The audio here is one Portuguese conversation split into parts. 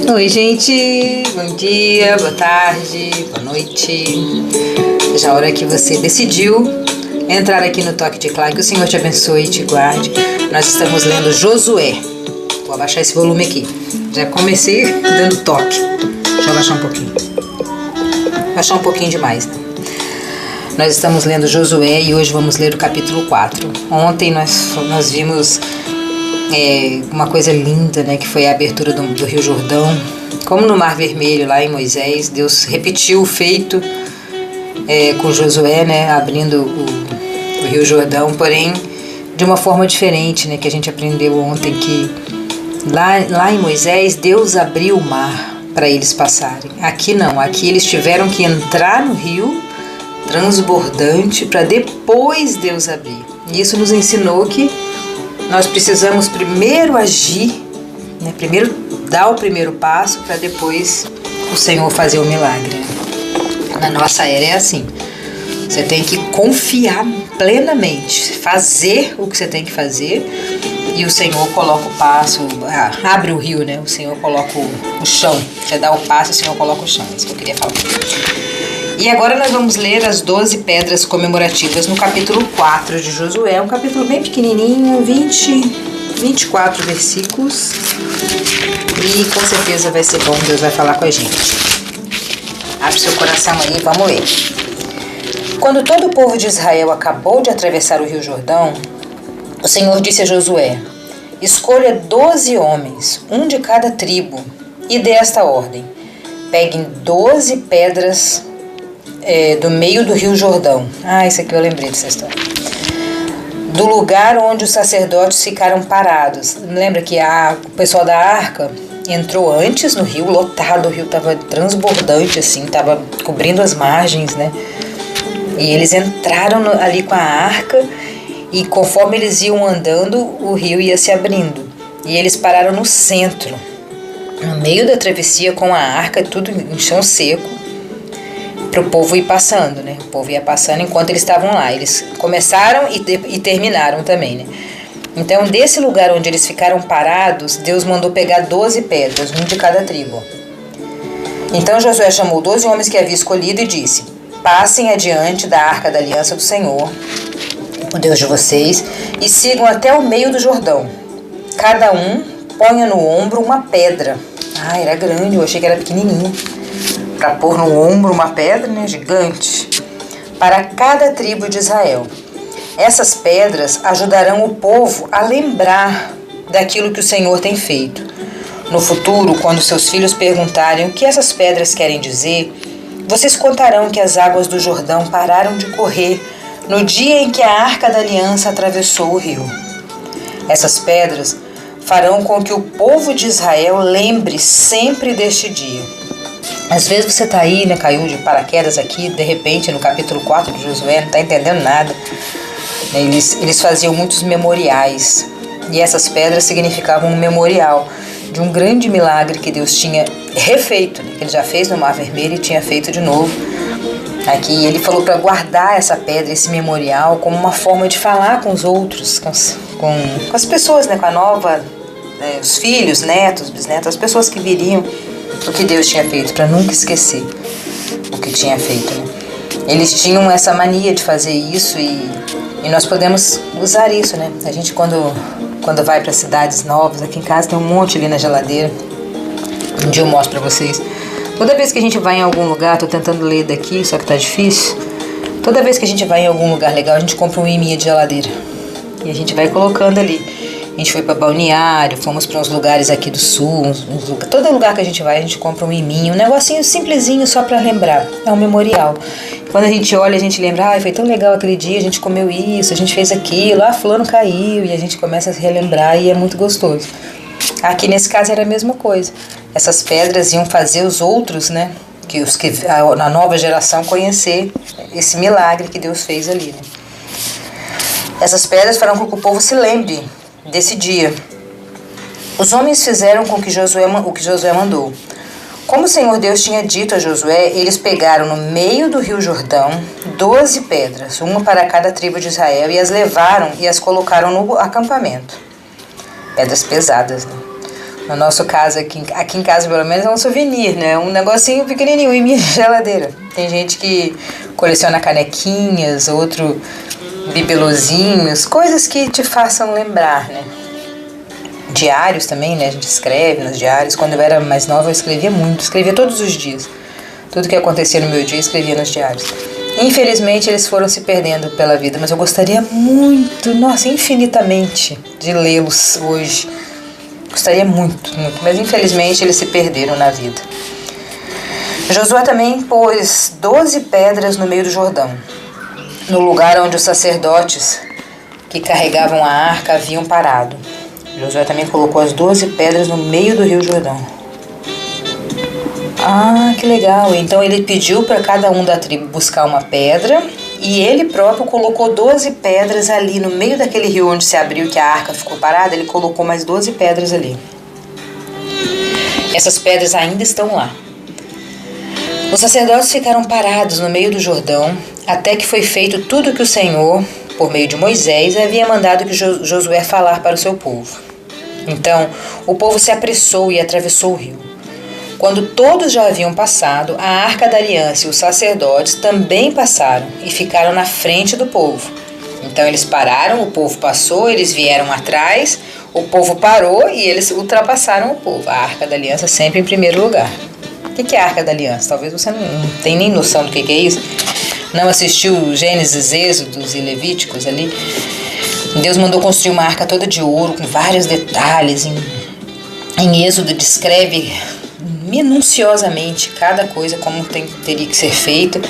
Oi, gente, bom dia, boa tarde, boa noite. Já a hora que você decidiu entrar aqui no Toque de Clá, que o Senhor te abençoe e te guarde. Nós estamos lendo Josué. Vou abaixar esse volume aqui. Já comecei dando toque. Deixa eu abaixar um pouquinho. Abaixar um pouquinho demais, né? Nós estamos lendo Josué e hoje vamos ler o capítulo 4. Ontem nós vimos uma coisa linda, né, que foi a abertura do Rio Jordão. Como no Mar Vermelho, lá em Moisés, Deus repetiu o feito com Josué, né, abrindo o Rio Jordão, porém de uma forma diferente, né, que a gente aprendeu ontem, que lá em Moisés Deus abriu o mar para eles passarem. Aqui não, aqui eles tiveram que entrar no rio transbordante para depois Deus abrir. E isso nos ensinou que nós precisamos primeiro agir, né? Primeiro dar o primeiro passo para depois o Senhor fazer o milagre. Na nossa era é assim. Você tem que confiar plenamente, fazer o que você tem que fazer e o Senhor coloca o passo, abre o rio, né? O Senhor coloca o chão. Você dá o passo, o Senhor coloca o chão. É isso que eu queria falar. E agora nós vamos ler as 12 pedras comemorativas no capítulo 4 de Josué. É um capítulo bem pequenininho, 24 versículos. E com certeza vai ser bom, Deus vai falar com a gente. Abre seu coração aí, vamos ler. Quando todo o povo de Israel acabou de atravessar o Rio Jordão, o Senhor disse a Josué: escolha 12 homens, um de cada tribo, e dê esta ordem: peguem 12 pedras do meio do Rio Jordão. Isso aqui eu lembrei dessa história. Do lugar onde os sacerdotes ficaram parados. Lembra que o pessoal da arca entrou antes no rio, lotado, o rio estava transbordante, assim, estava cobrindo as margens, né? E eles entraram ali com a arca e conforme eles iam andando, o rio ia se abrindo. E eles pararam no centro, no meio da travessia, com a arca, tudo em chão seco, para o povo ir passando, né? O povo ia passando enquanto eles estavam lá. Eles começaram e terminaram também, né? Então, desse lugar onde eles ficaram parados, Deus mandou pegar 12 pedras, um de cada tribo. Então Josué chamou 12 homens que havia escolhido e disse: passem adiante da arca da aliança do Senhor, o Deus de vocês, e sigam até o meio do Jordão. Cada um ponha no ombro uma pedra. Era grande, eu achei que era pequenininho. Para pôr no ombro uma pedra, né, gigante, para cada tribo de Israel. Essas pedras ajudarão o povo a lembrar daquilo que o Senhor tem feito. No futuro, quando seus filhos perguntarem o que essas pedras querem dizer, vocês contarão que as águas do Jordão pararam de correr no dia em que a Arca da Aliança atravessou o rio. Essas pedras farão com que o povo de Israel lembre sempre deste dia. Às vezes você está aí, né, caiu de paraquedas aqui, de repente, no capítulo 4 de Josué, não está entendendo nada. Eles faziam muitos memoriais, e essas pedras significavam um memorial de um grande milagre que Deus tinha refeito, né, que Ele já fez no Mar Vermelho e tinha feito de novo. Aqui ele falou para guardar essa pedra, esse memorial, como uma forma de falar com os outros, com as pessoas, né, com a nova, os filhos, netos, bisnetos, as pessoas que viriam, o que Deus tinha feito, para nunca esquecer o que tinha feito, né? Eles tinham essa mania de fazer isso e nós podemos usar isso, né? A gente quando vai para cidades novas, aqui em casa tem um monte ali na geladeira, um dia eu mostro para vocês. Toda vez que a gente vai em algum lugar, tô tentando ler daqui, só que tá difícil. Toda vez que a gente vai em algum lugar legal, a gente compra um imã de geladeira e a gente vai colocando ali. A gente foi para Balneário, fomos para uns lugares aqui do sul, todo lugar que a gente vai, a gente compra um miminho, um negocinho simplesinho só para lembrar, é um memorial. Quando a gente olha, a gente lembra, foi tão legal aquele dia, a gente comeu isso, a gente fez aquilo, fulano caiu, e a gente começa a se relembrar e é muito gostoso. Aqui nesse caso era a mesma coisa, essas pedras iam fazer os outros, né, a nova geração conhecer esse milagre que Deus fez ali, né. Essas pedras farão com que o povo se lembre desse dia. Os homens fizeram o que Josué mandou. Como o Senhor Deus tinha dito a Josué, eles pegaram no meio do Rio Jordão 12 pedras, uma para cada tribo de Israel, e as levaram e as colocaram no acampamento. Pedras pesadas, né? No nosso caso, aqui em casa pelo menos é um souvenir, né? Um negocinho pequenininho em minha geladeira. Tem gente que coleciona canequinhas, outro bibelozinhos, coisas que te façam lembrar, né? Diários também, né? A gente escreve nos diários. Quando eu era mais nova eu escrevia muito, escrevia todos os dias. Tudo que acontecia no meu dia eu escrevia nos diários. Infelizmente eles foram se perdendo pela vida, mas eu gostaria muito, nossa, infinitamente, de lê-los hoje. Gostaria muito, mas infelizmente eles se perderam na vida. Josué também pôs 12 pedras no meio do Jordão, no lugar onde os sacerdotes que carregavam a arca haviam parado. Josué também colocou as 12 pedras no meio do rio Jordão. Ah, que legal! Então ele pediu para cada um da tribo buscar uma pedra e ele próprio colocou 12 pedras ali no meio daquele rio onde se abriu, que a arca ficou parada. Ele colocou mais 12 pedras ali. Essas pedras ainda estão lá. Os sacerdotes ficaram parados no meio do Jordão até que foi feito tudo o que o Senhor, por meio de Moisés, havia mandado que Josué falar para o seu povo. Então o povo se apressou e atravessou o rio. Quando todos já haviam passado, a Arca da Aliança e os sacerdotes também passaram e ficaram na frente do povo. Então eles pararam, o povo passou, eles vieram atrás, o povo parou e eles ultrapassaram o povo. A Arca da Aliança sempre em primeiro lugar. O que é a Arca da Aliança? Talvez você não tenha nem noção do que é isso. Não assistiu Gênesis, Êxodos e Levíticos ali. Deus mandou construir uma arca toda de ouro, com vários detalhes. Em Êxodo descreve minuciosamente cada coisa, como teria que ser feita.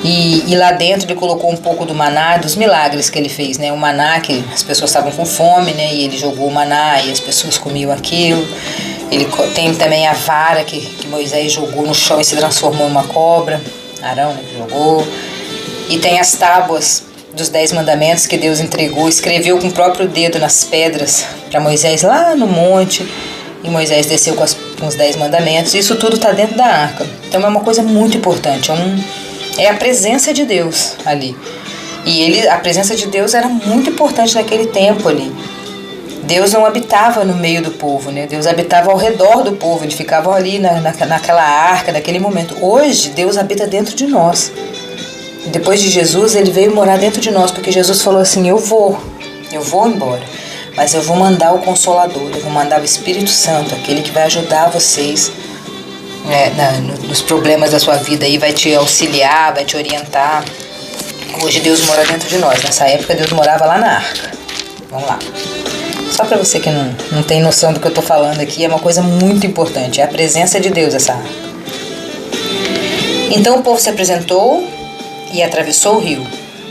E lá dentro ele colocou um pouco do maná, dos milagres que ele fez, né? O maná, que as pessoas estavam com fome, né? E ele jogou o maná e as pessoas comiam aquilo. Ele tem também a vara que Moisés jogou no chão e se transformou em uma cobra. Arão, né, que jogou. E tem as tábuas dos 10 mandamentos que Deus entregou, escreveu com o próprio dedo nas pedras para Moisés lá no monte. E Moisés desceu com os 10 mandamentos. Isso tudo está dentro da arca. Então é uma coisa muito importante. É a presença de Deus ali. E a presença de Deus era muito importante naquele tempo ali. Deus não habitava no meio do povo, né? Deus habitava ao redor do povo. Ele ficava ali naquela arca, naquele momento. Hoje, Deus habita dentro de nós. Depois de Jesus, ele veio morar dentro de nós, porque Jesus falou assim: eu vou embora, mas eu vou mandar o Consolador, eu vou mandar o Espírito Santo, aquele que vai ajudar vocês nos problemas da sua vida, aí vai te auxiliar, vai te orientar. Hoje Deus mora dentro de nós. Nessa época Deus morava lá na arca. Vamos lá. Só para você que não tem noção do que eu estou falando aqui, é uma coisa muito importante, é a presença de Deus essa arca. Então o povo se apresentou e atravessou o rio.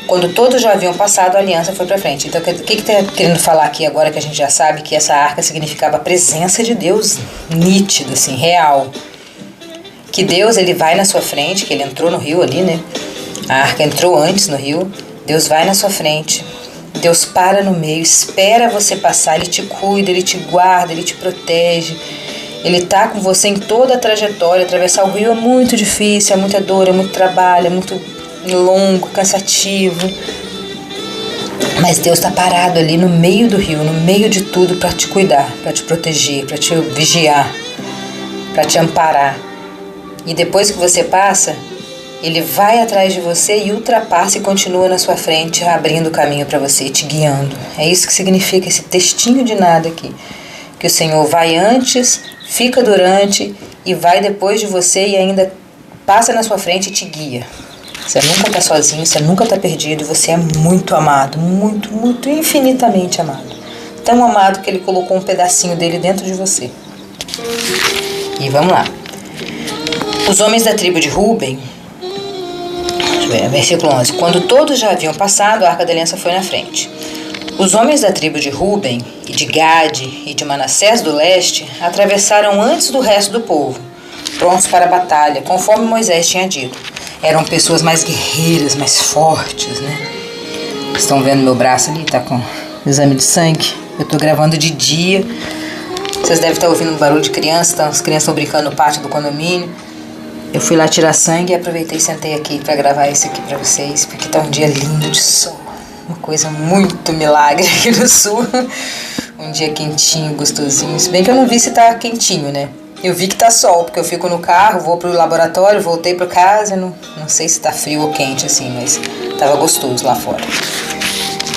Quando todos já haviam passado, a aliança foi para frente. Então, o que está querendo falar aqui agora, que a gente já sabe que essa arca significava a presença de Deus nítida, assim, real. Que Deus, ele vai na sua frente, que ele entrou no rio ali, né? A arca entrou antes no rio. Deus vai na sua frente. Deus para no meio, espera você passar. Ele te cuida, ele te guarda, ele te protege. Ele está com você em toda a trajetória. Atravessar o rio é muito difícil, é muita dor, é muito trabalho, é muito longo, cansativo. Mas Deus está parado ali no meio do rio, no meio de tudo, para te cuidar, para te proteger, para te vigiar, para te amparar. E depois que você passa, ele vai atrás de você e ultrapassa e continua na sua frente, abrindo o caminho para você, te guiando. É isso que significa esse textinho de nada aqui. Que o Senhor vai antes, fica durante e vai depois de você e ainda passa na sua frente e te guia. Você nunca está sozinho, você nunca está perdido e você é muito amado, muito, muito, infinitamente amado. Tão amado que ele colocou um pedacinho dele dentro de você. E vamos lá. Os homens da tribo de Ruben, deixa eu ver, versículo 11. Quando todos já haviam passado, a Arca da Aliança foi na frente. Os homens da tribo de Ruben, e de Gade e de Manassés do leste atravessaram antes do resto do povo, prontos para a batalha, conforme Moisés tinha dito. Eram pessoas mais guerreiras, mais fortes, né? Estão vendo meu braço ali? Tá com exame de sangue. Eu tô gravando de dia. Vocês devem estar ouvindo um barulho de criança. As crianças estão brincando no pátio do condomínio. Eu fui lá tirar sangue e aproveitei e sentei aqui para gravar isso aqui para vocês, porque tá um dia lindo de sol. Uma coisa muito milagre aqui no sul. Um dia quentinho, gostosinho. Se bem que eu não vi se tá quentinho, né? Eu vi que tá sol, porque eu fico no carro, vou pro laboratório, voltei pra casa, não sei se tá frio ou quente assim, mas tava gostoso lá fora.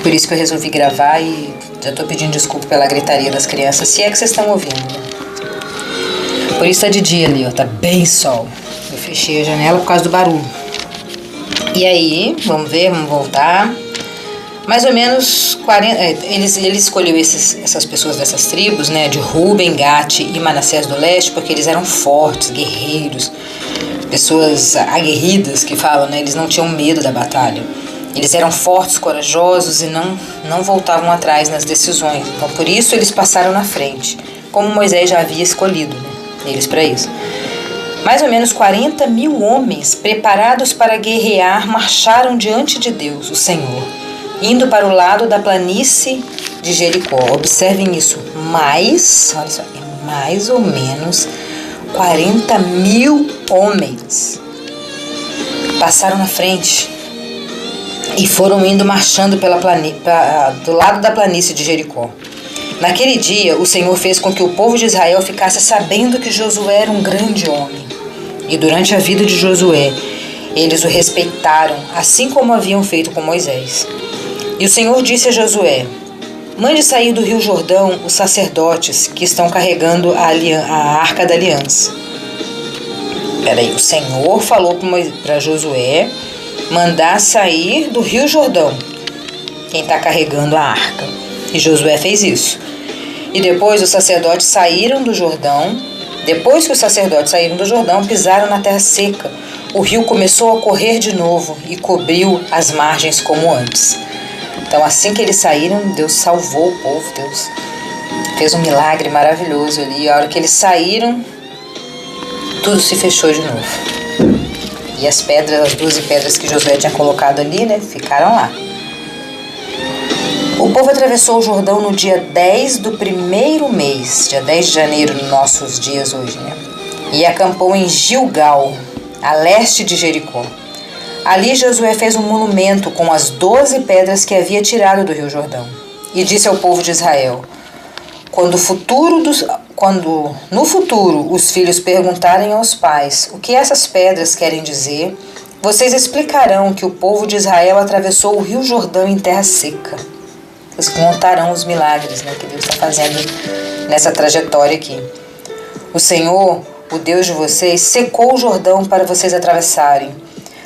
Por isso que eu resolvi gravar e já tô pedindo desculpa pela gritaria das crianças, se é que vocês estão ouvindo, né? Por isso tá de dia ali, ó, tá bem sol. Eu fechei a janela por causa do barulho. E aí, vamos ver, vamos voltar. Mais ou menos 40. Ele escolheu essas pessoas dessas tribos, né, de Ruben, Gate e Manassés do Leste, porque eles eram fortes, guerreiros, pessoas aguerridas que falam, né, eles não tinham medo da batalha. Eles eram fortes, corajosos e não voltavam atrás nas decisões. Então, por isso eles passaram na frente, como Moisés já havia escolhido, né, eles para isso. Mais ou menos 40 mil homens preparados para guerrear marcharam diante de Deus, o Senhor, indo para o lado da planície de Jericó. Observem isso, olha só, mais ou menos 40 mil homens passaram na frente e foram indo marchando do lado da planície de Jericó. Naquele dia, o Senhor fez com que o povo de Israel ficasse sabendo que Josué era um grande homem. E durante a vida de Josué, eles o respeitaram, assim como haviam feito com Moisés. E o Senhor disse a Josué: mande sair do rio Jordão os sacerdotes que estão carregando a arca da aliança. O Senhor falou para Josué mandar sair do rio Jordão quem está carregando a arca. E Josué fez isso. E depois os sacerdotes saíram do Jordão. Depois que os sacerdotes saíram do Jordão, pisaram na terra seca. O rio começou a correr de novo e cobriu as margens como antes. Então, assim que eles saíram, Deus salvou o povo, Deus fez um milagre maravilhoso ali. A hora que eles saíram, tudo se fechou de novo. E as 12 pedras que Josué tinha colocado ali, né, ficaram lá. O povo atravessou o Jordão no dia 10 do primeiro mês, dia 10 de janeiro, nos nossos dias hoje, né? E acampou em Gilgal, a leste de Jericó. Ali Josué fez um monumento com as 12 pedras que havia tirado do rio Jordão. E disse ao povo de Israel: quando no futuro os filhos perguntarem aos pais o que essas pedras querem dizer, vocês explicarão que o povo de Israel atravessou o rio Jordão em terra seca. Vocês contarão os milagres, né, que Deus está fazendo nessa trajetória aqui. O Senhor, o Deus de vocês, secou o Jordão para vocês atravessarem,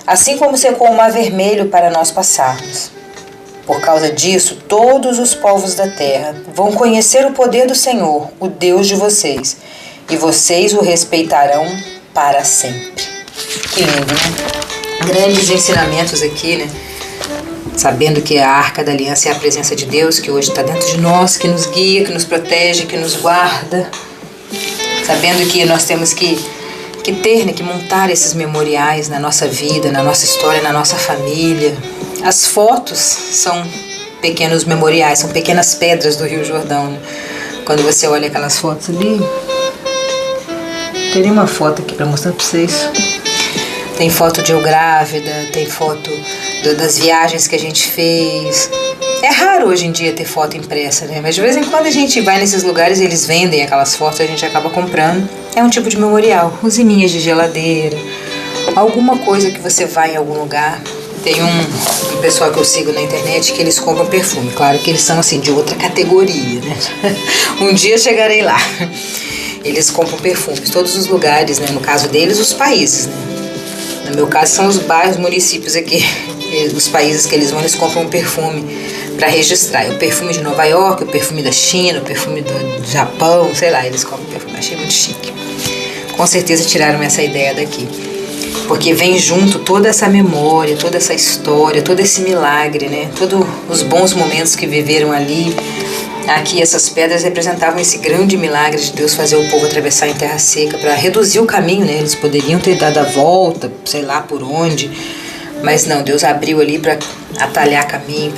assim como secou o Mar Vermelho para nós passarmos. Por causa disso, todos os povos da terra vão conhecer o poder do Senhor, o Deus de vocês, e vocês o respeitarão para sempre. Que lindo, né? Grandes ensinamentos aqui, né? Sabendo que a Arca da Aliança é a presença de Deus, que hoje está dentro de nós, que nos guia, que nos protege, que nos guarda. Sabendo que nós temos que ter, né, que montar esses memoriais na nossa vida, na nossa história, na nossa família. As fotos são pequenos memoriais, são pequenas pedras do Rio Jordão, né? Quando você olha aquelas fotos ali, tem uma foto aqui para mostrar para vocês. Tem foto de eu grávida, tem foto das viagens que a gente fez. É raro hoje em dia ter foto impressa, né? Mas de vez em quando a gente vai nesses lugares e eles vendem aquelas fotos, a gente acaba comprando. É um tipo de memorial. Usininhas de geladeira, alguma coisa que você vai em algum lugar. Tem um pessoal que eu sigo na internet que eles compram perfume. Claro que eles são assim de outra categoria, né? Um dia chegarei lá. Eles compram perfumes, todos os lugares, né? No caso deles, os países, né? No meu caso são os bairros, municípios aqui, os países que eles vão, eles compram um perfume para registrar. O perfume de Nova York, o perfume da China, o perfume do Japão, sei lá, eles compram perfume. Achei muito chique. Com certeza tiraram essa ideia daqui. Porque vem junto toda essa memória, toda essa história, todo esse milagre, né? Todos os bons momentos que viveram ali. Aqui essas pedras representavam esse grande milagre de Deus fazer o povo atravessar em terra seca para reduzir o caminho, né? Eles poderiam ter dado a volta, sei lá por onde, mas não, Deus abriu ali para atalhar caminho,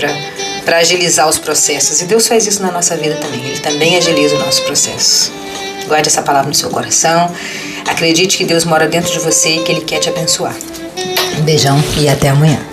para agilizar os processos. E Deus faz isso na nossa vida também, Ele também agiliza o nosso processo. Guarde essa palavra no seu coração, acredite que Deus mora dentro de você e que Ele quer te abençoar. Um beijão e até amanhã.